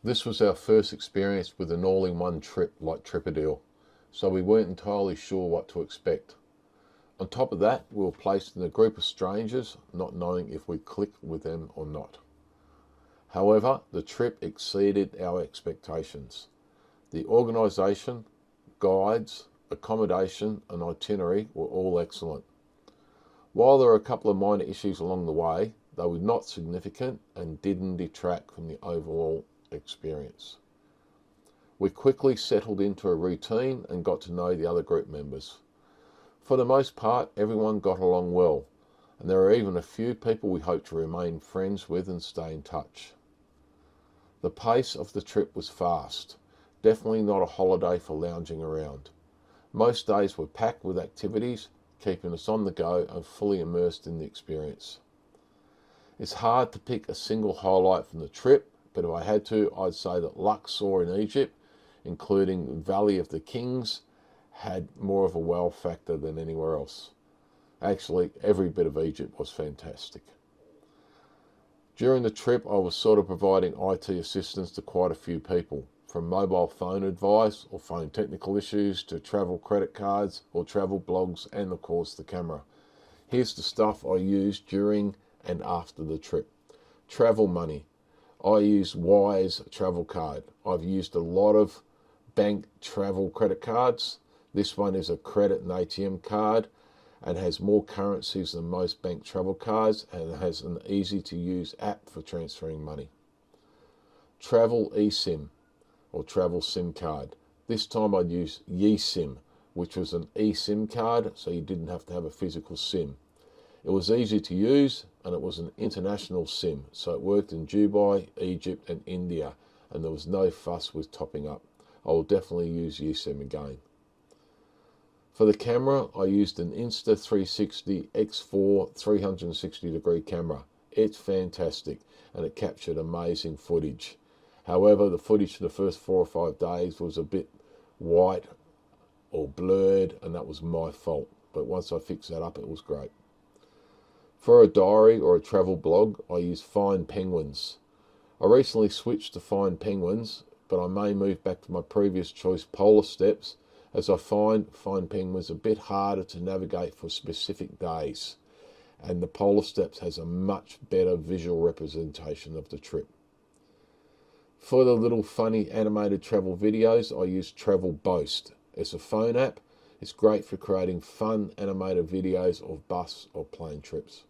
This was our first experience with an all-in-one trip like Tripadeal, so we weren't entirely sure what to expect. On top of that, we were placed in a group of strangers, not knowing if we'd click with them or not. However, the trip exceeded our expectations. The organisation, guides, accommodation and itinerary were all excellent. While there were a couple of minor issues along the way, they were not significant and didn't detract from the overall experience. We quickly settled into a routine and got to know the other group members. For the most part, everyone got along well, and there are even a few people we hope to remain friends with and stay in touch. The pace of the trip was fast, definitely not a holiday for lounging around. Most days were packed with activities, keeping us on the go and fully immersed in the experience. It's hard to pick a single highlight from the trip, but if I had to, I'd say that Luxor in Egypt, including Valley of the Kings, had more of a wow factor than anywhere else. Actually, every bit of Egypt was fantastic. During the trip, I was sort of providing IT assistance to quite a few people, from mobile phone advice or phone technical issues to travel credit cards or travel blogs and of course the camera. Here's the stuff I used during and after the trip. Travel money. I use Wise travel card. I've used a lot of bank travel credit cards. This one is a credit and ATM card and has more currencies than most bank travel cards and has an easy to use app for transferring money. Travel eSIM or travel SIM card. This time I'd use YeSIM, which was an eSIM card, so you didn't have to have a physical SIM. It was easy to use and it was an international SIM, so it worked in Dubai, Egypt and India, and there was no fuss with topping up. I will definitely use YeSIM again. For the camera, I used an Insta360 X4 360 degree camera. It's fantastic and it captured amazing footage. However, the footage for the first 4 or 5 days was a bit white or blurred, and that was my fault. But once I fixed that up, it was great. For a diary or a travel blog, I use Find Penguins. I recently switched to Find Penguins, but I may move back to my previous choice, Polar Steps, as I find Find Penguins a bit harder to navigate for specific days, and the Polar Steps has a much better visual representation of the trip. For the little funny animated travel videos, I use Travel Boast. It's a phone app. It's great for creating fun animated videos of bus or plane trips.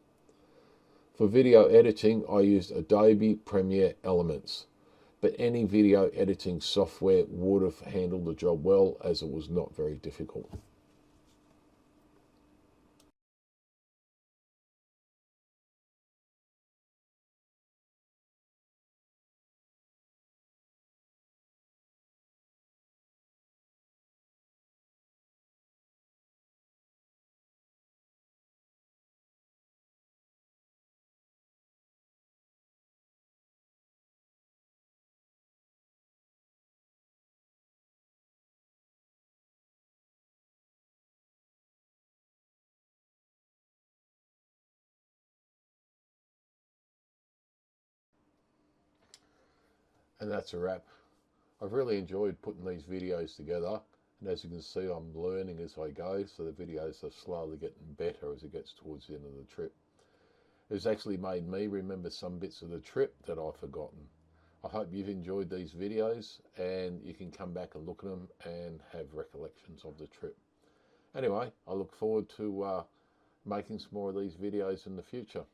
For video editing, I used Adobe Premiere Elements, but any video editing software would have handled the job well, as it was not very difficult. And that's a wrap. I've really enjoyed putting these videos together, and as you can see, I'm learning as I go, so the videos are slowly getting better as it gets towards the end of the trip. It's actually made me remember some bits of the trip that I've forgotten. I hope you've enjoyed these videos and you can come back and look at them and have recollections of the trip. Anyway, I look forward to making some more of these videos in the future.